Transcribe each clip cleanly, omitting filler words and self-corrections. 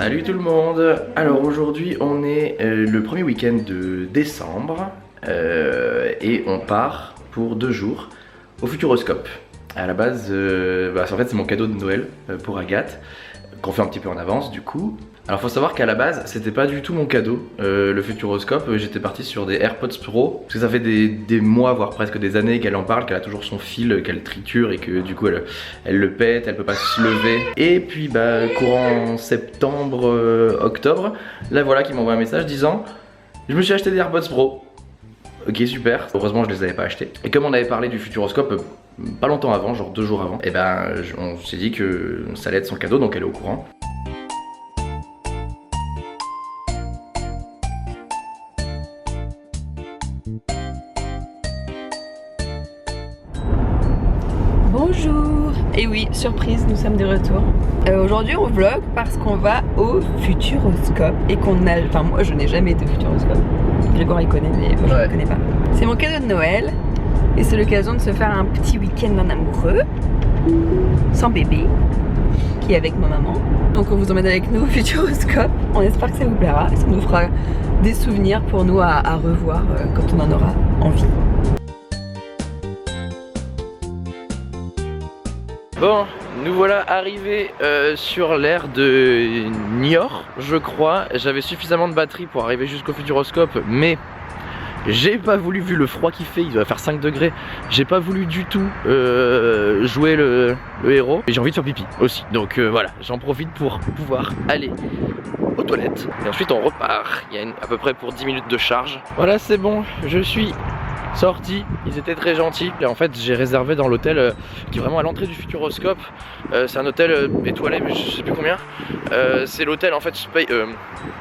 Salut tout le monde. Alors aujourd'hui on est le premier week-end de décembre et on part pour 2 jours au Futuroscope. À la base, en fait c'est mon cadeau de Noël pour Agathe, qu'on fait un petit peu en avance du coup. Alors faut savoir qu'à la base c'était pas du tout mon cadeau, le Futuroscope. J'étais parti sur des AirPods Pro, parce que ça fait des mois voire presque des années qu'elle en parle, qu'elle a toujours son fil qu'elle triture et que du coup elle le pète, elle peut pas se lever. Et puis courant septembre, octobre, là voilà qui m'envoie un message disant je me suis acheté des AirPods Pro. Ok super, heureusement je les avais pas achetés. Et comme on avait parlé du Futuroscope pas longtemps avant, genre 2 jours avant, et on s'est dit que ça allait être son cadeau, donc elle est au courant. Bonjour. Et oui, surprise, nous sommes de retour. Aujourd'hui on vlog parce qu'on va au Futuroscope et qu'on a... Enfin moi je n'ai jamais été au Futuroscope. Grégoire il connaît mais moi je ne connais pas. C'est mon cadeau de Noël et c'est l'occasion de se faire un petit week-end en amoureux sans bébé qui est avec ma maman. Donc on vous emmène avec nous au Futuroscope. On espère que ça vous plaira. Ça nous fera des souvenirs pour nous à revoir quand on en aura envie. Bon, nous voilà arrivés sur l'aire de Niort, je crois. J'avais suffisamment de batterie pour arriver jusqu'au Futuroscope, mais j'ai pas voulu, vu le froid qu'il fait, il doit faire 5 degrés, j'ai pas voulu du tout jouer le héros. Et j'ai envie de faire pipi aussi, donc voilà, j'en profite pour pouvoir aller aux toilettes. Et ensuite on repart, il y a à peu près pour 10 minutes de charge. Voilà, c'est bon, je suis sorti, ils étaient très gentils. Et en fait j'ai réservé dans l'hôtel qui est vraiment à l'entrée du Futuroscope. C'est un hôtel étoilé mais je sais plus combien. C'est l'hôtel en fait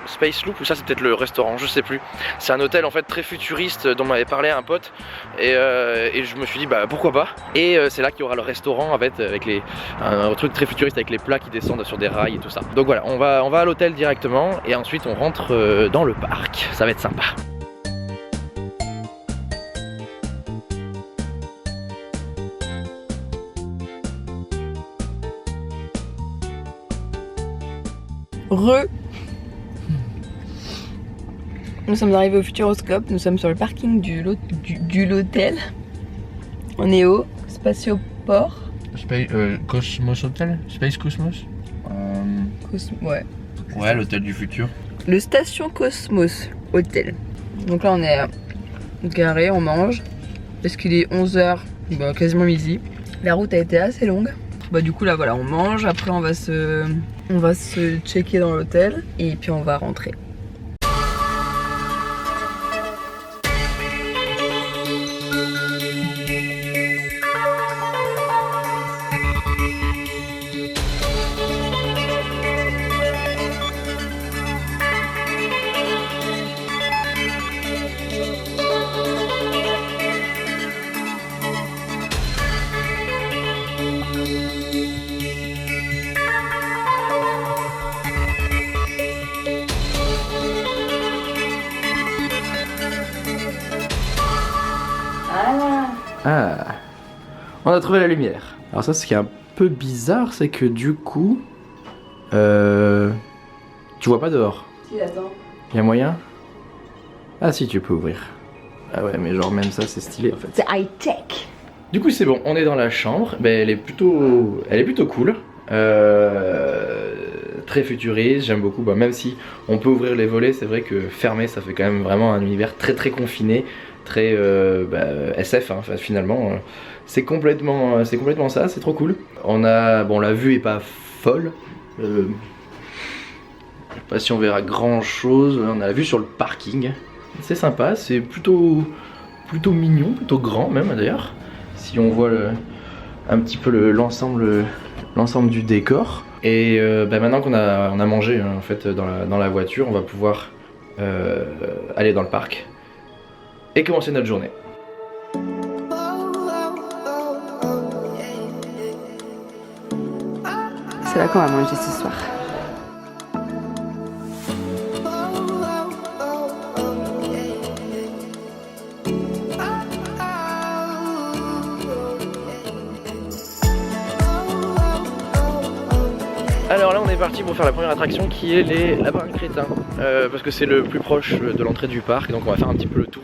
Space Loop, ou ça c'est peut-être le restaurant, je sais plus. C'est un hôtel en fait très futuriste dont m'avait parlé un pote et je me suis dit pourquoi pas. Et c'est là qu'il y aura le restaurant avec un truc très futuriste avec les plats qui descendent sur des rails et tout ça. Donc voilà, on va à l'hôtel directement et ensuite on rentre dans le parc, ça va être sympa. Nous sommes arrivés au Futuroscope, nous sommes sur le parking du l'hôtel. On est au Spatioport. Cosmos Hotel? Space Cosmos? Ouais. Ouais, l'hôtel du futur. Le Station Cosmos Hotel. Donc là on est garé, on mange. Parce qu'il est 11h, quasiment midi. La route a été assez longue. Du coup là voilà, on mange, après on va se checker dans l'hôtel et puis on va rentrer. Ah, on a trouvé la lumière. Alors ça, ce qui est un peu bizarre, c'est que du coup, tu vois pas dehors. Si, attends. Y'a moyen? Ah si, tu peux ouvrir. Ah ouais, mais genre même ça, c'est stylé en fait. C'est high tech. Du coup, c'est bon, on est dans la chambre. Elle est plutôt cool. Très futuriste, j'aime beaucoup. Même si on peut ouvrir les volets, c'est vrai que fermé, ça fait quand même vraiment un univers très très confiné. Très SF hein, finalement c'est complètement ça, c'est trop cool. La vue est pas folle, je sais pas si on verra grand chose. On a la vue sur le parking, c'est sympa, c'est plutôt mignon, plutôt grand même d'ailleurs, si on voit un petit peu l'ensemble du décor. Et maintenant qu'on a mangé en fait dans la voiture, on va pouvoir aller dans le parc et commencer notre journée. C'est là qu'on va manger ce soir. Alors là on est parti pour faire la première attraction qui est les labyrinthes crétins, parce que c'est le plus proche de l'entrée du parc, et donc on va faire un petit peu le tour.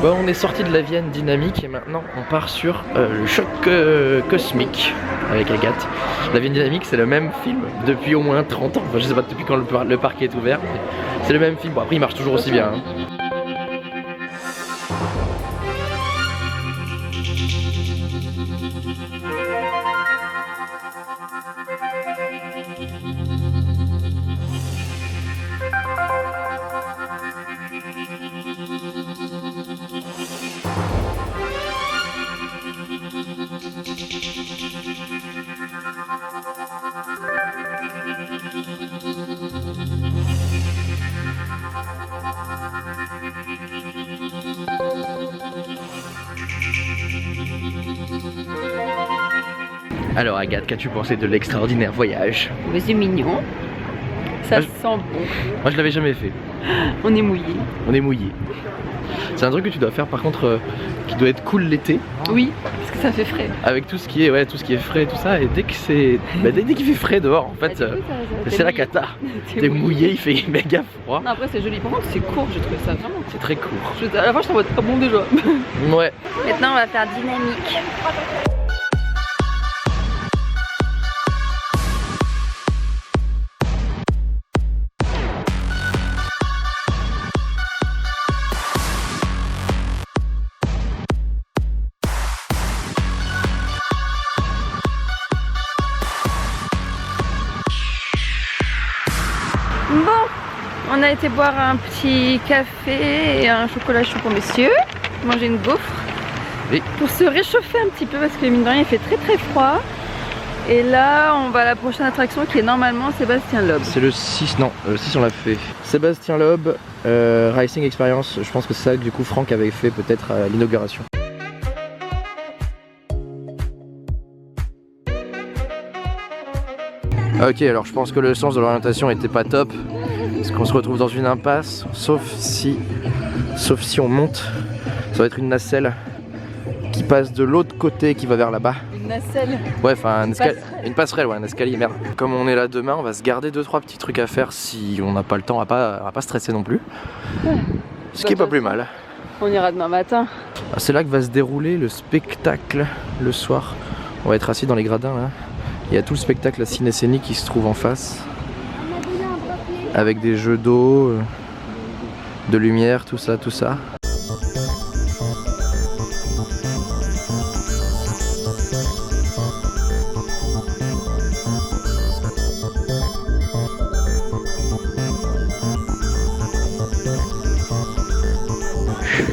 Bon, on est sorti de la Vienne dynamique et maintenant on part sur le choc cosmique avec Agathe. La Vienne dynamique c'est le même film depuis au moins 30 ans, enfin, je sais pas depuis quand le parc est ouvert, mais c'est le même film. Bon après il marche toujours aussi bien. Hein. Alors Agathe, qu'as-tu pensé de l'extraordinaire voyage? Mais c'est mignon. Ça sent bon. Moi je l'avais jamais fait. On est mouillé. On est mouillé. C'est un truc que tu dois faire par contre qui doit être cool l'été. Oui, parce que ça fait frais. Avec tout ce qui est frais tout ça, et dès que c'est dès qu'il fait frais dehors en fait c'est la cata. T'es mouillé, il fait méga froid. Non, après c'est joli, par contre c'est court, j'ai trouvé ça vraiment. C'est très court. À la fois je trouve pas bon déjà. Ouais. Maintenant on va faire dynamique. Bon, on a été boire un petit café et un chocolat chaud pour messieurs, manger une gaufre, oui, pour se réchauffer un petit peu parce que mine de rien il fait très froid. Et là on va à la prochaine attraction qui est normalement Sébastien Loeb. C'est le 6, non, le 6 on l'a fait. Sébastien Loeb, Racing Experience, je pense que c'est ça que du coup Franck avait fait peut-être à l'inauguration. Ok, alors je pense que le sens de l'orientation était pas top, parce qu'on se retrouve dans une impasse, sauf si on monte, ça va être une nacelle qui passe de l'autre côté qui va vers là-bas. Une nacelle? Ouais, enfin une passerelle, ouais, un escalier, merde. Comme on est là demain, on va se garder 2-3 petits trucs à faire si on n'a pas le temps, on va pas stresser non plus. Ouais. Ce qui est pas plus mal. On ira demain matin. C'est là que va se dérouler le spectacle le soir. On va être assis dans les gradins là. Il y a tout le spectacle à Ciné-Scénique qui se trouve en face, avec des jeux d'eau, de lumière, tout ça, tout ça.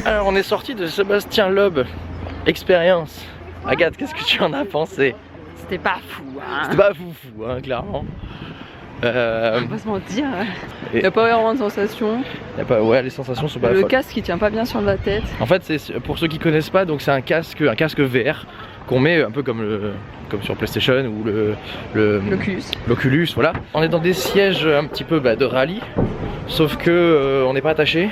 Alors on est sorti de Sébastien Loeb Experience. Agathe, qu'est-ce que tu en as pensé? C'était pas fou, hein. C'était pas fou, hein, clairement. On va pas se mentir. Il n'y a pas vraiment de sensation. Y a pas, ouais, les sensations sont pas le folles. casque qui tient pas bien sur la tête. En fait, c'est pour ceux qui connaissent pas, donc c'est un casque VR qu'on met un peu comme sur PlayStation ou l'Oculus, voilà. On est dans des sièges un petit peu de rallye, sauf que on n'est pas attaché.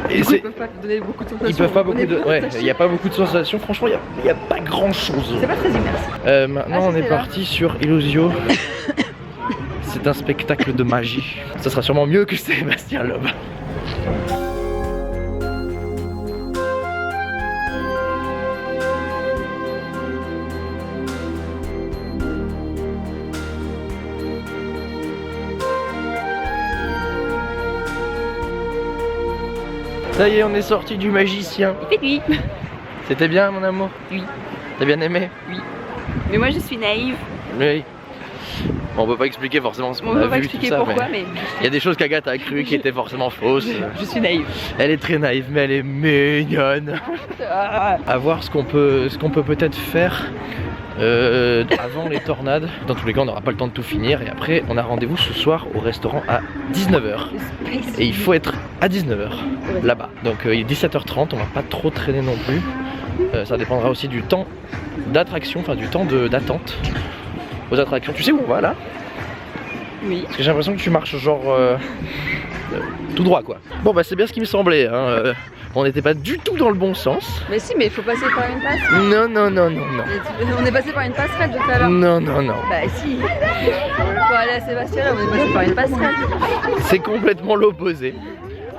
Et ils peuvent pas donner beaucoup de sensations. Ils peuvent pas beaucoup de. Ouais, il n'y a pas beaucoup de sensations. Franchement, il n'y a pas grand chose. C'est pas très immersif. Maintenant, on est parti sur Illusio. C'est un spectacle de magie. Ça sera sûrement mieux que Sébastien Loeb. Ça y est, on est sorti du magicien. Il fait nuit. C'était bien, mon amour? Oui. T'as bien aimé? Oui. Mais moi, je suis naïve. Oui. Bon, on peut pas expliquer forcément ce On qu'on peut a pas vu, expliquer tout ça, pourquoi, mais mais il y a des choses qu'Agathe a cru qui étaient forcément fausses. je suis naïve. Elle est très naïve, mais elle est mignonne. Ah. À voir ce qu'on peut peut-être faire avant les tornades. Dans tous les cas, on n'aura pas le temps de tout finir. Et après, on a rendez-vous ce soir au restaurant à 19h. Et il faut être à 19h là-bas. Donc il est 17h30, on va pas trop traîner non plus. Ça dépendra aussi du temps d'attraction, enfin du temps d'attente aux attractions. Tu sais où on va là? Oui. Parce que j'ai l'impression que tu marches genre tout droit quoi. Bon bah c'est bien ce qui me semblait, hein. On n'était pas du tout dans le bon sens. Mais si, mais il faut passer par une passerelle. Non, non, non, non, non. On est passé par une passerelle tout à l'heure. Non, non, non. Bah si. Pour aller à Sébastien, on est passé par une passerelle. C'est complètement l'opposé.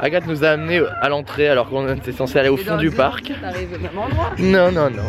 Agathe nous a amenés à l'entrée alors qu'on était censé aller au fond du parc. T'arrives au même endroit. Non, non, non.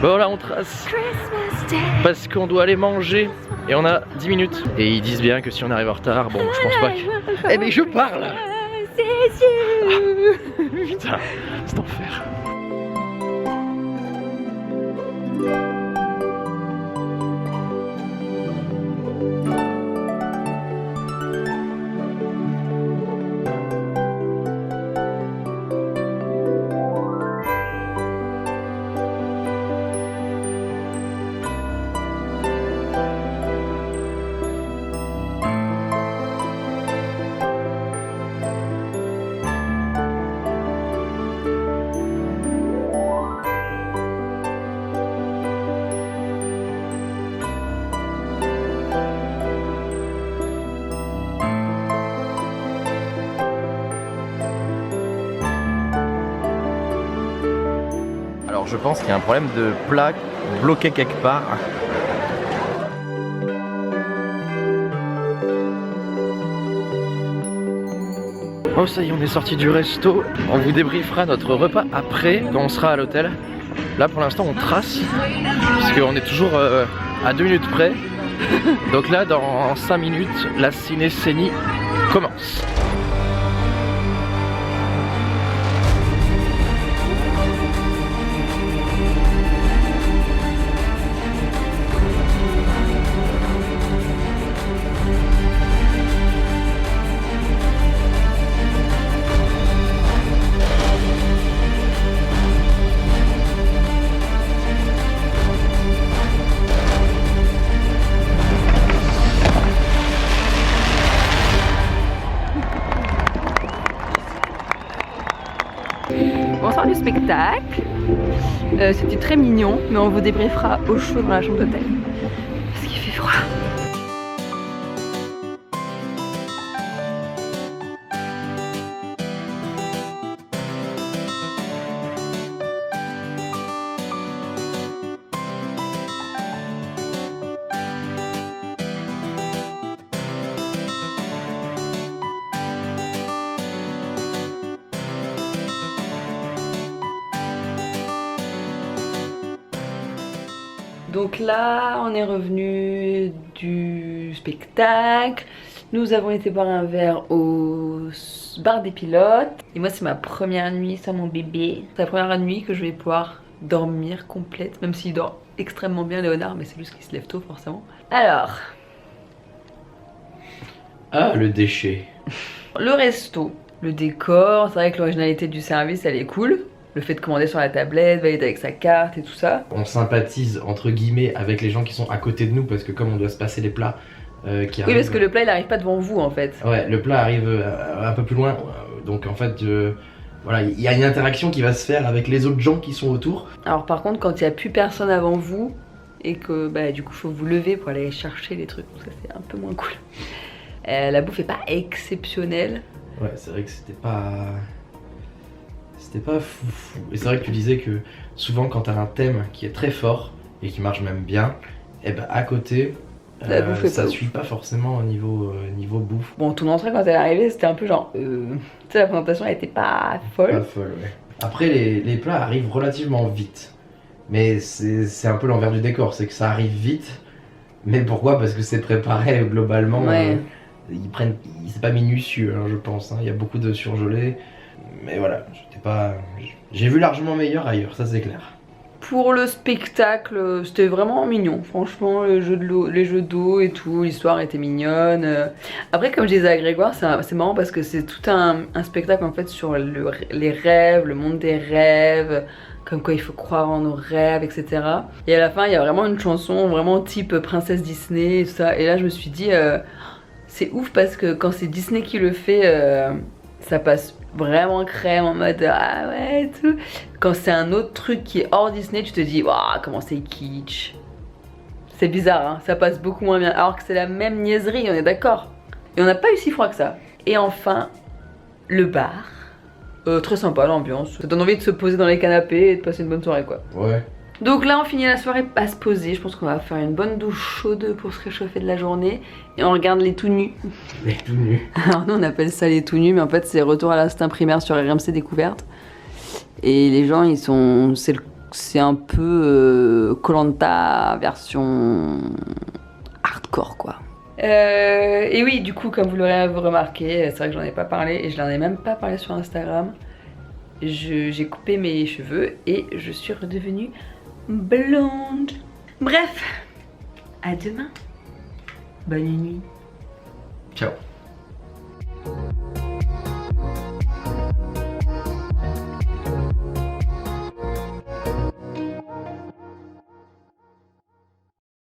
Bon là on trace parce qu'on doit aller manger et on a 10 minutes. Et ils disent bien que si on arrive en retard, bon je pense pas que... Eh mais je parle. Putain, c'est enfer. Alors je pense qu'il y a un problème de plaque bloqué quelque part. Oh ça y est, on est sorti du resto. On vous débriefera notre repas après quand on sera à l'hôtel. Là pour l'instant on trace parce qu'on est toujours à 2 minutes près. Donc là dans 5 minutes la ciné-scénie commence. On sort du spectacle. C'était très mignon, mais on vous débriefera au chaud dans la chambre d'hôtel. Parce qu'il fait froid. Donc là, on est revenu du spectacle. Nous avons été boire un verre au bar des pilotes. Et moi, c'est ma première nuit sans mon bébé. C'est la première nuit que je vais pouvoir dormir complète. Même s'il dort extrêmement bien, Léonard, mais c'est juste qu'il se lève tôt, forcément. Alors. Ah, le déchet. Le resto, le décor. C'est vrai que l'originalité du service, elle est cool. Le fait de commander sur la tablette, valider avec sa carte et tout ça. On sympathise entre guillemets avec les gens qui sont à côté de nous parce que comme on doit se passer les plats qui arrivent... Oui, parce que le plat il arrive pas devant vous en fait. Ouais, le plat arrive un peu plus loin. Donc en fait, voilà, il y a une interaction qui va se faire avec les autres gens qui sont autour. Alors par contre, quand il n'y a plus personne avant vous et que bah, du coup faut vous lever pour aller chercher les trucs, ça c'est un peu moins cool. La bouffe est pas exceptionnelle. Ouais, c'est vrai que c'était pas c'était pas fou. Et c'est vrai que tu disais que souvent quand t'as un thème qui est très fort et qui marche même bien, et ben à côté ça suit pas forcément au niveau bouffe. Bon, ton entrée quand elle est arrivée, c'était un peu genre. Tu sais, la présentation elle était pas folle. Pas folle, ouais. Après, les plats arrivent relativement vite. Mais c'est un peu l'envers du décor, c'est que ça arrive vite. Mais pourquoi? Parce que c'est préparé globalement. Ouais. C'est pas minutieux, hein, je pense. Hein. Il y a beaucoup de surgelés. Mais voilà, j'ai vu largement meilleur ailleurs, ça c'est clair. Pour le spectacle, c'était vraiment mignon. Franchement, les jeux d'eau et tout, l'histoire était mignonne. Après, comme je disais à Grégoire, c'est marrant parce que c'est tout un spectacle en fait sur les rêves, le monde des rêves, comme quoi il faut croire en nos rêves, etc. Et à la fin, il y a vraiment une chanson vraiment type princesse Disney et tout ça. Et là, je me suis dit, c'est ouf parce que quand c'est Disney qui le fait, ça passe vraiment crème en mode ah ouais et tout. Quand c'est un autre truc qui est hors Disney, tu te dis waouh comment c'est kitsch. C'est bizarre hein, ça passe beaucoup moins bien alors que c'est la même niaiserie, on est d'accord. Et on n'a pas eu si froid que ça. Et enfin le bar, très sympa l'ambiance, ça donne envie de se poser dans les canapés et de passer une bonne soirée quoi. Ouais. Donc là on finit la soirée à se poser, je pense qu'on va faire une bonne douche chaude pour se réchauffer de la journée et on regarde les tout nus. Les tout nus. Alors nous on appelle ça les tout nus mais en fait c'est Retour à l'instinct primaire sur RMC Découverte. Et les gens ils sont, c'est un peu Koh-Lanta version hardcore quoi. Et oui du coup comme vous l'aurez remarqué, c'est vrai que j'en ai pas parlé et je n'en ai même pas parlé sur Instagram. J'ai coupé mes cheveux et je suis redevenue blonde. Bref, à demain. Bonne nuit. Ciao.